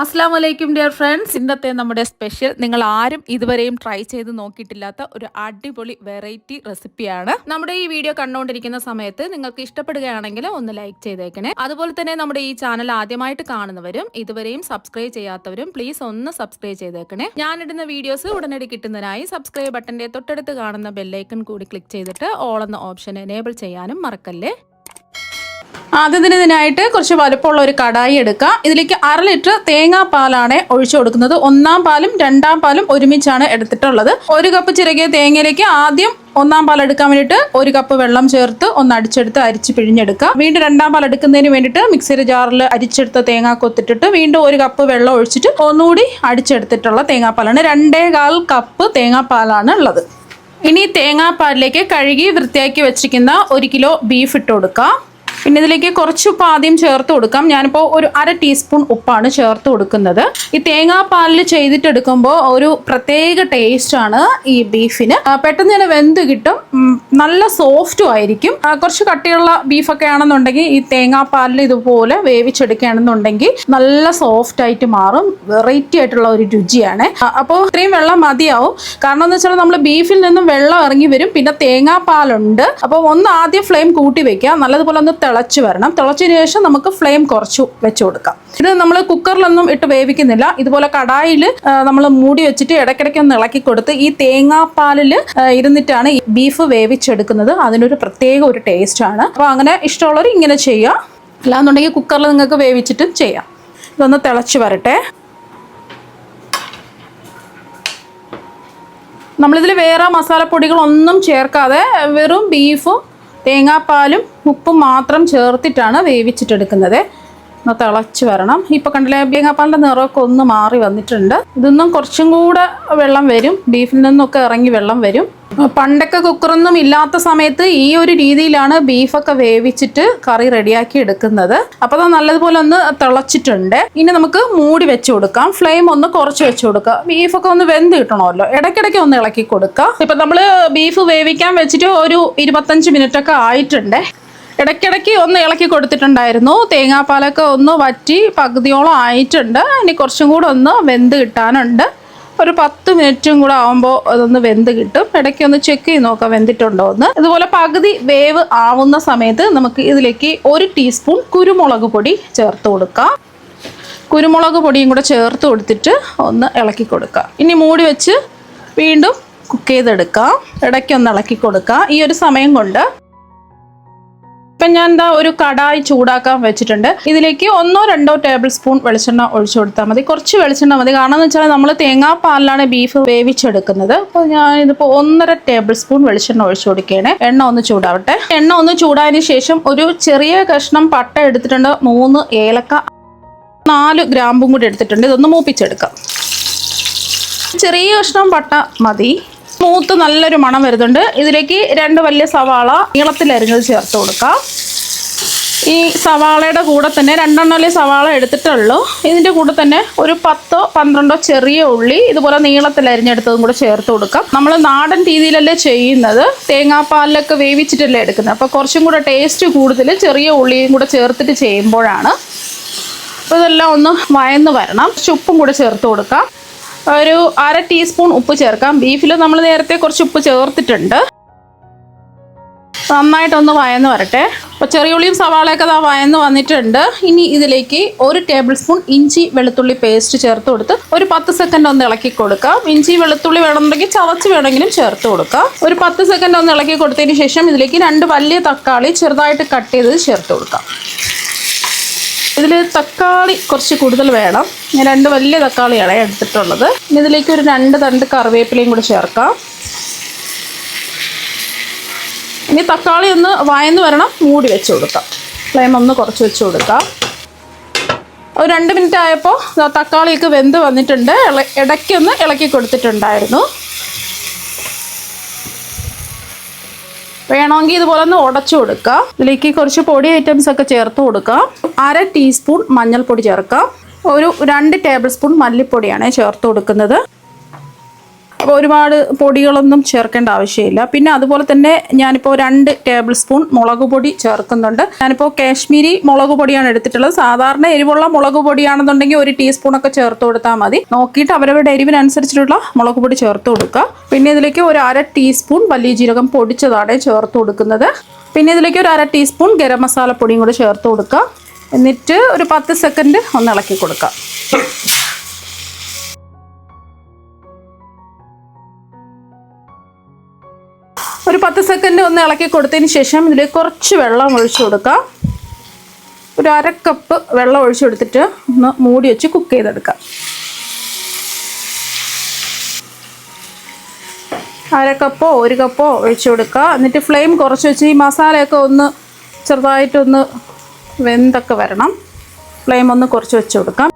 അസ്സലാമു അലൈക്കും dear friends. ഇന്നത്തെ നമ്മുടെ സ്പെഷ്യൽ നിങ്ങൾ ആരും ഇതുവരെയും ട്രൈ ചെയ്ത് നോക്കിയിട്ടില്ലാത്ത ഒരു അടിപൊളി വെറൈറ്റി റെസിപ്പിയാണ്. നമ്മുടെ ഈ വീഡിയോ കണ്ടുകൊണ്ടിരിക്കുന്ന സമയത്ത് നിങ്ങൾക്ക് ഇഷ്ടപ്പെടുകയാണെങ്കിൽ ഒന്ന് ലൈക്ക് ചെയ്തേക്കണേ. അതുപോലെ തന്നെ നമ്മുടെ ഈ ചാനൽ ആദ്യമായിട്ട് കാണുന്നവരും ഇതുവരെയും സബ്സ്ക്രൈബ് ചെയ്യാത്തവരും പ്ലീസ് ഒന്ന് സബ്സ്ക്രൈബ് ചെയ്തേക്കണേ. ഞാനിടുന്ന വീഡിയോസ് ഉടനടി കിട്ടുന്നതിനായി സബ്സ്ക്രൈബ് ബട്ടന്റെ തൊട്ടടുത്ത് കാണുന്ന ബെല്ലൈക്കൺ കൂടി ക്ലിക്ക് ചെയ്തിട്ട് ഓൾ എന്ന ഓപ്ഷൻ എനേബിൾ ചെയ്യാനും മറക്കല്ലേ. ആദ്യത്തിനായിട്ട് കുറച്ച് വലുപ്പമുള്ള ഒരു കടായി എടുക്കുക. ഇതിലേക്ക് 1/2 ലിറ്റർ തേങ്ങാപ്പാലാണ് ഒഴിച്ചു കൊടുക്കുന്നത്. 1-ാം പാലും 2-ാം പാലും ഒരുമിച്ചാണ് എടുത്തിട്ടുള്ളത്. 1 കപ്പ് ചിരകിയ തേങ്ങയിലേക്ക് ആദ്യം 1-ാം പാൽ എടുക്കാൻ വേണ്ടിയിട്ട് 1 കപ്പ് വെള്ളം ചേർത്ത് ഒന്ന് അടിച്ചെടുത്ത് അരിച്ച് പിഴിഞ്ഞെടുക്കുക. വീണ്ടും 2-ാം പാൽ എടുക്കുന്നതിന് വേണ്ടിയിട്ട് മിക്സിയുടെ ജാറിൽ അരിച്ചെടുത്ത തേങ്ങ കൊത്തിട്ടിട്ട് വീണ്ടും 1 കപ്പ് വെള്ളം ഒഴിച്ചിട്ട് ഒന്നുകൂടി അടിച്ചെടുത്തിട്ടുള്ള തേങ്ങാപ്പാലാണ്. 2.25 കപ്പ് തേങ്ങാപ്പാലാണ് ഉള്ളത്. ഇനി തേങ്ങാപ്പാലിലേക്ക് കഴുകി വൃത്തിയാക്കി വെച്ചിരിക്കുന്ന 1 കിലോ ബീഫ് ഇട്ട് കൊടുക്കാം. പിന്നെ ഇതിലേക്ക് കുറച്ച് ഉപ്പ് ആദ്യം ചേർത്ത് കൊടുക്കാം. ഞാനിപ്പോൾ ഒരു 1/2 ടീസ്പൂൺ ഉപ്പാണ് ചേർത്ത് കൊടുക്കുന്നത്. ഈ തേങ്ങാപ്പാലിൽ ചെയ്തിട്ടെടുക്കുമ്പോൾ ഒരു പ്രത്യേക ടേസ്റ്റാണ് ഈ ബീഫിന്. പെട്ടെന്ന് തന്നെ വെന്ത് കിട്ടും, നല്ല സോഫ്റ്റും ആയിരിക്കും. കുറച്ച് കട്ടിയുള്ള ബീഫൊക്കെ ആണെന്നുണ്ടെങ്കിൽ ഈ തേങ്ങാപ്പാലിൽ ഇതുപോലെ വേവിച്ചെടുക്കുകയാണെന്നുണ്ടെങ്കിൽ നല്ല സോഫ്റ്റ് ആയിട്ട് മാറും. വെറൈറ്റി ആയിട്ടുള്ള ഒരു രുചിയാണ്. അപ്പോൾ ഇത്രയും വെള്ളം മതിയാവും. കാരണം എന്ന് വെച്ചാൽ നമ്മൾ ബീഫിൽ നിന്നും വെള്ളം ഇറങ്ങി വരും, പിന്നെ തേങ്ങാപ്പാലുണ്ട്. അപ്പോൾ ഒന്ന് ആദ്യം ഫ്ലെയിം കൂട്ടി വെക്കുക, നല്ലതുപോലെ ഒന്ന് തിളച്ച് വരണം. തിളച്ചതിന് ശേഷം നമുക്ക് ഫ്ലെയിം കുറച്ച് വെച്ച് കൊടുക്കാം. ഇത് നമ്മൾ കുക്കറിലൊന്നും ഇട്ട് വേവിക്കുന്നില്ല. ഇതുപോലെ കടായിൽ നമ്മൾ മൂടി വെച്ചിട്ട് ഇടയ്ക്കിടയ്ക്ക് ഒന്ന് ഇളക്കി കൊടുത്ത് ഈ തേങ്ങാപ്പാലിൽ ഇരുന്നിട്ടാണ് ഈ ബീഫ് വേവിച്ചെടുക്കുന്നത്. അതിനൊരു പ്രത്യേക ഒരു ടേസ്റ്റാണ്. അപ്പോൾ അങ്ങനെ ഇഷ്ടമുള്ളവർ ഇങ്ങനെ ചെയ്യുക. അല്ലാന്നുണ്ടെങ്കിൽ കുക്കറിൽ നിങ്ങൾക്ക് വേവിച്ചിട്ടും ചെയ്യാം. ഇതൊന്ന് തിളച്ച് വരട്ടെ. നമ്മളിതിൽ വേറെ മസാലപ്പൊടികളൊന്നും ചേർക്കാതെ വെറും ബീഫും തേങ്ങാപ്പാലും ഉപ്പും മാത്രം ചേർത്തിട്ടാണ് വേവിച്ചിട്ടെടുക്കുന്നത്. ഒന്ന് തിളച്ച് വരണം. ഇപ്പോൾ കണ്ടില്ലേ, തേങ്ങാപ്പാലിൻ്റെ നിറമൊക്കെ ഒന്ന് മാറി വന്നിട്ടുണ്ട്. ഇതൊന്നും കുറച്ചും കൂടെ വെള്ളം വരും, ബീഫിൽ നിന്നൊക്കെ ഇറങ്ങി വെള്ളം വരും. പണ്ടൊക്കെ കുക്കറൊന്നും ഇല്ലാത്ത സമയത്ത് ഈ ഒരു രീതിയിലാണ് ബീഫൊക്കെ വേവിച്ചിട്ട് കറി റെഡിയാക്കി എടുക്കുന്നത്. അപ്പോൾ അത് നല്ലതുപോലെ ഒന്ന് തിളച്ചിട്ടുണ്ട്. ഇനി നമുക്ക് മൂടി വെച്ച് കൊടുക്കാം. ഫ്ലെയിം ഒന്ന് കുറച്ച് വെച്ച് കൊടുക്കുക. ബീഫൊക്കെ ഒന്ന് വെന്ത് കിട്ടണമല്ലോ, ഇടയ്ക്കിടയ്ക്ക് ഒന്ന് ഇളക്കി കൊടുക്കുക. ഇപ്പം നമ്മൾ ബീഫ് വേവിക്കാൻ വെച്ചിട്ട് ഒരു 25 മിനിറ്റൊക്കെ ആയിട്ടുണ്ട്. ഇടയ്ക്കിടയ്ക്ക് ഒന്ന് ഇളക്കി കൊടുത്തിട്ടുണ്ടായിരുന്നു. തേങ്ങാപ്പാലൊക്കെ ഒന്ന് വറ്റി പകുതിയോളം ആയിട്ടുണ്ട്. ഇനി കുറച്ചും കൂടെ ഒന്ന് വെന്ത് കിട്ടാനുണ്ട്. ഒരു 10 മിനിറ്റും കൂടെ ആകുമ്പോൾ അതൊന്ന് വെന്ത് കിട്ടും. ഇടയ്ക്ക് ഒന്ന് ചെക്ക് ചെയ്ത് നോക്കാം വെന്തിട്ടുണ്ടോ എന്ന്. ഇതുപോലെ പകുതി വേവ് ആവുന്ന സമയത്ത് നമുക്ക് ഇതിലേക്ക് 1 ടീസ്പൂൺ കുരുമുളക് പൊടി ചേർത്ത് കൊടുക്കാം. കുരുമുളക് പൊടിയും കൂടെ ചേർത്ത് കൊടുത്തിട്ട് ഒന്ന് ഇളക്കി കൊടുക്കാം. ഇനി മൂടി വെച്ച് വീണ്ടും കുക്ക് ചെയ്തെടുക്കാം. ഇടയ്ക്കൊന്ന് ഇളക്കി കൊടുക്കാം. ഈ ഒരു സമയം കൊണ്ട് ഇപ്പം ഞാൻ ഒരു കടായി ചൂടാക്കാൻ വെച്ചിട്ടുണ്ട്. ഇതിലേക്ക് 1-2 ടേബിൾ സ്പൂൺ വെളിച്ചെണ്ണ ഒഴിച്ചു കൊടുത്താൽ മതി. കുറച്ച് വെളിച്ചെണ്ണ മതി. കാരണം എന്ന് വെച്ചാൽ നമ്മൾ തേങ്ങാപ്പാലിലാണ് ബീഫ് വേവിച്ചെടുക്കുന്നത്. അപ്പോൾ ഞാനിതിപ്പോൾ 1.5 ടേബിൾ സ്പൂൺ വെളിച്ചെണ്ണ ഒഴിച്ചു കൊടുക്കുകയാണ്. എണ്ണ ഒന്ന് ചൂടാവട്ടെ. എണ്ണ ഒന്ന് ചൂടായതിന് ശേഷം ഒരു ചെറിയ കഷ്ണം പട്ട എടുത്തിട്ടുണ്ട്, 3 ഏലക്ക, 4 ഗ്രാമ്പും കൂടി എടുത്തിട്ടുണ്ട്. ഇതൊന്ന് മൂപ്പിച്ചെടുക്കാം. ചെറിയ കഷ്ണം പട്ട മതി. മൂത്ത് നല്ലൊരു മണം വരുന്നുണ്ട്. ഇതിലേക്ക് 2 വലിയ സവാള നീളത്തിലരിഞ്ഞത് ചേർത്ത് കൊടുക്കാം. ഈ സവാളയുടെ കൂടെ തന്നെ 2 സവാള എടുത്തിട്ടുള്ളൂ. ഇതിൻ്റെ കൂടെ തന്നെ ഒരു 10-12 ചെറിയ ഉള്ളി ഇതുപോലെ നീളത്തിലരിഞ്ഞെടുത്തതും കൂടെ ചേർത്ത് കൊടുക്കാം. നമ്മൾ നാടൻ രീതിയിലല്ലേ ചെയ്യുന്നത്, തേങ്ങാപ്പാലിലൊക്കെ വേവിച്ചിട്ടല്ലേ എടുക്കുന്നത്. അപ്പോൾ കുറച്ചും കൂടെ ടേസ്റ്റ് കൂടുതൽ ചെറിയ ഉള്ളിയും കൂടെ ചേർത്തിട്ട് ചെയ്യുമ്പോഴാണ്. അപ്പോൾ ഇതെല്ലാം ഒന്ന് വഴന്ന് വരണം. ഉപ്പും കൂടെ ചേർത്ത് കൊടുക്കാം. ഒരു 1/2 ടീസ്പൂൺ ഉപ്പ് ചേർക്കാം. ബീഫിൽ നമ്മൾ നേരത്തെ കുറച്ച് ഉപ്പ് ചേർത്തിട്ടുണ്ട്. നന്നായിട്ടൊന്ന് വഴന്ന് വരട്ടെ. അപ്പോൾ ചെറിയുള്ളിയും സവാളയൊക്കെ വഴന്ന് വന്നിട്ടുണ്ട്. ഇനി ഇതിലേക്ക് 1 ടേബിൾ സ്പൂൺ ഇഞ്ചി വെളുത്തുള്ളി പേസ്റ്റ് ചേർത്ത് കൊടുത്ത് ഒരു 10 സെക്കൻഡ് ഒന്ന് ഇളക്കി കൊടുക്കാം. ഇഞ്ചി വെളുത്തുള്ളി വേണമെന്നുണ്ടെങ്കിൽ ചവച്ച് വേണമെങ്കിലും ചേർത്ത് കൊടുക്കാം. ഒരു 10 സെക്കൻഡ് ഒന്ന് ഇളക്കി കൊടുത്തതിന് ശേഷം ഇതിലേക്ക് 2 വലിയ തക്കാളി ചെറുതായിട്ട് കട്ട് ചെയ്തത് ചേർത്ത് കൊടുക്കാം. ഇതിൽ തക്കാളി കുറച്ച് കൂടുതൽ വേണം. ഞാൻ 2 വലിയ തക്കാളിയാണ് എടുത്തിട്ടുള്ളത്. ഇനി ഇതിലേക്ക് ഒരു 2 തണ്ട് കറിവേപ്പിലയും കൂടി ചേർക്കാം. ഇനി തക്കാളി ഒന്ന് വഴന്ന് വരണം. മൂടി വെച്ച് കൊടുക്കാം. ഫ്ലെയിം ഒന്ന് കുറച്ച് വെച്ച് കൊടുക്കാം. ഒരു 2 മിനിറ്റ് ആയപ്പോൾ തക്കാളിയൊക്കെ വെന്ത് വന്നിട്ടുണ്ട്. ഇടയ്ക്കൊന്ന് ഇളക്കി കൊടുത്തിട്ടുണ്ടായിരുന്നു. വേണമെങ്കിൽ ഇതുപോലെ ഒന്ന് ഉടച്ചു കൊടുക്കുക. ഇതിലേക്ക് കുറച്ച് പൊടി ഐറ്റംസ് ഒക്കെ ചേർത്ത് കൊടുക്കാം. 1/2 ടീസ്പൂൺ മഞ്ഞൾപ്പൊടി ചേർക്കാം. ഒരു 2 ടേബിൾ സ്പൂൺ മല്ലിപ്പൊടിയാണ് ചേർത്ത് കൊടുക്കുന്നത്. അപ്പോൾ ഒരുപാട് പൊടികളൊന്നും ചേർക്കേണ്ട ആവശ്യമില്ല. പിന്നെ അതുപോലെ തന്നെ ഞാനിപ്പോൾ 2 ടേബിൾ സ്പൂൺ മുളക് പൊടി ചേർക്കുന്നുണ്ട്. ഞാനിപ്പോൾ കാശ്മീരി മുളക് പൊടിയാണ് എടുത്തിട്ടുള്ളത്. സാധാരണ എരിവുള്ള മുളക് പൊടിയാണെന്നുണ്ടെങ്കിൽ 1 ടീസ്പൂണൊക്കെ ചേർത്ത് കൊടുത്താൽ മതി. നോക്കിയിട്ട് അവരവരുടെ എരിവിനനുസരിച്ചിട്ടുള്ള മുളക് പൊടി ചേർത്ത് കൊടുക്കുക. പിന്നെ ഇതിലേക്ക് ഒരു 1/2 ടീസ്പൂൺ വലിയ ജീരകം പൊടിച്ചതാണ് ചേർത്ത് കൊടുക്കുന്നത്. പിന്നെ ഇതിലേക്ക് ഒരു 1/2 ടീസ്പൂൺ ഗരം മസാലപ്പൊടിയും കൂടി ചേർത്ത് കൊടുക്കുക. എന്നിട്ട് ഒരു 10 സെക്കൻഡ് ഒന്ന് ഇളക്കി കൊടുക്കുക. ഒരു 10 സെക്കൻഡ് ഒന്ന് ഇളക്കി കൊടുത്തതിന് ശേഷം ഇതിലേക്ക് കുറച്ച് വെള്ളം ഒഴിച്ചു കൊടുക്കാം. ഒരു 1/2 കപ്പ് വെള്ളം ഒഴിച്ചു കൊടുത്തിട്ട് ഒന്ന് മൂടി വെച്ച് കുക്ക് ചെയ്തെടുക്കാം. 1/2 കപ്പോ 1 കപ്പോ ഒഴിച്ചു കൊടുക്കുക. എന്നിട്ട് ഫ്ലെയിം കുറച്ച് വെച്ച് ഈ മസാലയൊക്കെ ഒന്ന് ചെറുതായിട്ടൊന്ന് വെന്തൊക്കെ വരണം. ഫ്ലെയിം ഒന്ന് കുറച്ച് വെച്ച് കൊടുക്കാം.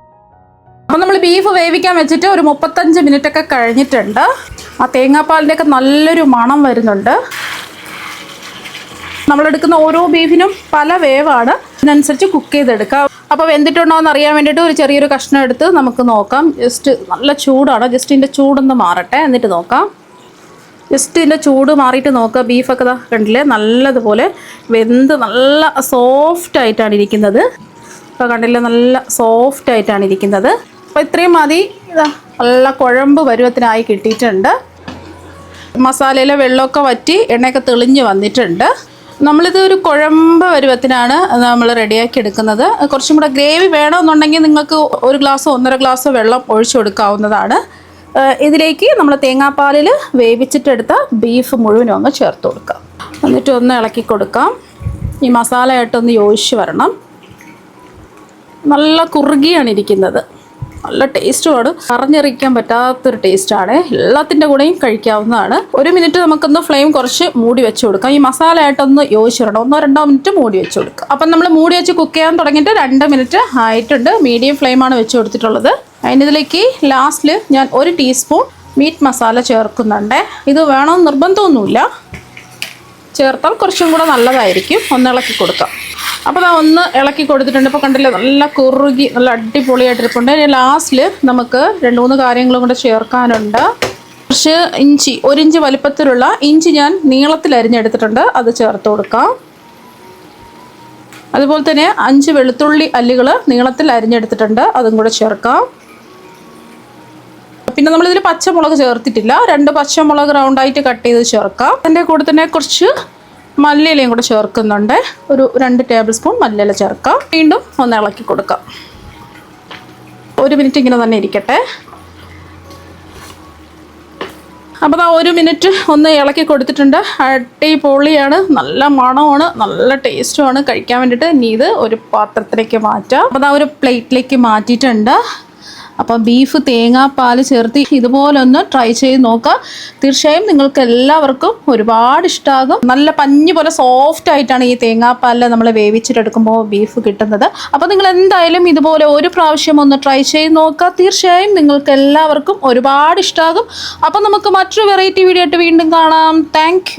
അപ്പോൾ നമ്മൾ ബീഫ് വേവിക്കാൻ വെച്ചിട്ട് ഒരു 35 മിനിറ്റൊക്കെ കഴിഞ്ഞിട്ടുണ്ട്. ആ തേങ്ങാപ്പാലിൻ്റെയൊക്കെ നല്ലൊരു മണം വരുന്നുണ്ട്. നമ്മളെടുക്കുന്ന ഓരോ ബീഫിനും പല വേവാണ്, അതിനനുസരിച്ച് കുക്ക് ചെയ്തെടുക്കുക. അപ്പോൾ വെന്തിട്ടുണ്ടോ എന്ന് അറിയാൻ വേണ്ടിയിട്ട് ഒരു ചെറിയൊരു കഷ്ണം എടുത്ത് നമുക്ക് നോക്കാം. ജസ്റ്റ് നല്ല ചൂടാണ്, ജസ്റ്റ് ഇതിൻ്റെ ചൂടൊന്ന് മാറട്ടെ എന്നിട്ട് നോക്കാം. ജസ്റ്റ് ഇതിൻ്റെ ചൂട് മാറിയിട്ട് നോക്കുക. ബീഫൊക്കെ കണ്ടില്ലേ നല്ലതുപോലെ വെന്ത് നല്ല സോഫ്റ്റ് ആയിട്ടാണ് ഇരിക്കുന്നത്. ഇപ്പോൾ കണ്ടില്ലേ നല്ല സോഫ്റ്റ് ആയിട്ടാണ് ഇരിക്കുന്നത്. അപ്പോൾ ഇത്രയും മതി. നല്ല കുഴമ്പ് പരുവത്തിനായി കിട്ടിയിട്ടുണ്ട്. മസാലയിലെ വെള്ളമൊക്കെ വറ്റി എണ്ണയൊക്കെ തെളിഞ്ഞ് വന്നിട്ടുണ്ട്. നമ്മളിത് ഒരു കുഴമ്പ് പരുവത്തിനാണ് നമ്മൾ റെഡിയാക്കി എടുക്കുന്നത്. കുറച്ചും കൂടെ ഗ്രേവി വേണമെന്നുണ്ടെങ്കിൽ നിങ്ങൾക്ക് 1 ഗ്ലാസ്സോ 1.5 ഗ്ലാസ്സോ വെള്ളം ഒഴിച്ചു കൊടുക്കാവുന്നതാണ്. ഇതിലേക്ക് നമ്മൾ തേങ്ങാപ്പാലിൽ വേവിച്ചിട്ടെടുത്ത ബീഫ് മുഴുവനും അങ്ങ് ചേർത്ത് കൊടുക്കാം. എന്നിട്ട് ഒന്ന് ഇളക്കി കൊടുക്കാം. ഈ മസാലയായിട്ടൊന്ന് യോജിച്ച് വരണം. നല്ല കുറുകിയാണ് ഇരിക്കുന്നത്. നല്ല ടേസ്റ്റുമാണ്, പറഞ്ഞറിയിക്കാൻ പറ്റാത്തൊരു ടേസ്റ്റാണ്. എല്ലാത്തിൻ്റെ കൂടെയും കഴിക്കാവുന്നതാണ്. 1 മിനിറ്റ് നമുക്കൊന്ന് ഫ്ലെയിം കുറച്ച് മൂടി വെച്ച് കൊടുക്കാം. ഈ മസാലയായിട്ടൊന്ന് യോജിച്ചിടണം. 1-2 മിനിറ്റ് മൂടി വെച്ച് കൊടുക്കുക. അപ്പം നമ്മൾ മൂടി വെച്ച് കുക്ക് ചെയ്യാൻ തുടങ്ങിയിട്ട് 2 മിനിറ്റ് ആയിട്ടുണ്ട്. മീഡിയം ഫ്ലെയിമാണ് വെച്ച് കൊടുത്തിട്ടുള്ളത്. അതിനിതിലേക്ക് ലാസ്റ്റിൽ ഞാൻ 1 ടീസ്പൂൺ മീറ്റ് മസാല ചേർക്കുന്നുണ്ട്. ഇത് വേണമെന്ന് നിർബന്ധമൊന്നുമില്ല, ചേർത്താൽ കുറച്ചും കൂടെ നല്ലതായിരിക്കും. ഒന്ന് ഇളക്കി കൊടുക്കാം. അപ്പോൾ ഒന്ന് ഇളക്കി കൊടുത്തിട്ടുണ്ട്. ഇപ്പോൾ കണ്ടില്ലേ നല്ല കുറുകി നല്ല അടിപൊളിയായിട്ടിരിപ്പുണ്ട്. ലാസ്റ്റിൽ നമുക്ക് 2-3 കാര്യങ്ങളും കൂടെ ചേർക്കാനുണ്ട്. കുറച്ച് ഇഞ്ചി, 1 ഇഞ്ച് വലിപ്പത്തിലുള്ള ഇഞ്ചി ഞാൻ നീളത്തിൽ അരിഞ്ഞെടുത്തിട്ടുണ്ട്, അത് ചേർത്ത് കൊടുക്കാം. അതുപോലെ തന്നെ 5 വെളുത്തുള്ളി അല്ലികൾ നീളത്തിൽ അരിഞ്ഞെടുത്തിട്ടുണ്ട്, അതും കൂടെ ചേർക്കാം. പിന്നെ നമ്മളിതിൽ പച്ചമുളക് ചേർത്തിട്ടില്ല. 2 പച്ചമുളക് റൗണ്ടായിട്ട് കട്ട് ചെയ്ത് ചേർക്കാം. അതിൻ്റെ കൂടെ തന്നെ കുറച്ച് മല്ലിയിലയും കൂടെ ചേർക്കുന്നുണ്ട്. ഒരു 2 ടേബിൾ സ്പൂൺ മല്ലിയില ചേർക്കാം. വീണ്ടും ഒന്ന് ഇളക്കി കൊടുക്കാം. 1 മിനിറ്റ് ഇങ്ങനെ തന്നെ ഇരിക്കട്ടെ. അപ്പോൾ 1 മിനിറ്റ് ഒന്ന് ഇളക്കി കൊടുത്തിട്ടുണ്ട്. അടിപൊളിയാണ്, നല്ല മണമാണ്, നല്ല ടേസ്റ്റുമാണ് കഴിക്കാൻ വേണ്ടിയിട്ട്. ഇനി ഇത് ഒരു പാത്രത്തിലേക്ക് മാറ്റാം. അപ്പോൾ ഒരു പ്ലേറ്റിലേക്ക് മാറ്റിയിട്ടുണ്ട്. അപ്പോൾ ബീഫ് തേങ്ങാപ്പാൽ ചേർത്ത് ഇതുപോലെ ഒന്ന് ട്രൈ ചെയ്ത് നോക്കുക. തീർച്ചയായും നിങ്ങൾക്ക് എല്ലാവർക്കും ഒരുപാട് ഇഷ്ടമാകും. നല്ല പഞ്ഞി പോലെ സോഫ്റ്റ് ആയിട്ടാണ് ഈ തേങ്ങാപ്പാലിൽ നമ്മൾ വേവിച്ചിട്ടെടുക്കുമ്പോൾ ബീഫ് കിട്ടുന്നത്. അപ്പോൾ നിങ്ങൾ എന്തായാലും ഇതുപോലെ ഒരു പ്രാവശ്യം ഒന്ന് ട്രൈ ചെയ്ത് നോക്കുക. തീർച്ചയായും നിങ്ങൾക്ക് എല്ലാവർക്കും ഒരുപാട് ഇഷ്ടമാകും. അപ്പോൾ നമുക്ക് മറ്റൊരു വെറൈറ്റി വീഡിയോ ആയിട്ട് വീണ്ടും കാണാം. താങ്ക്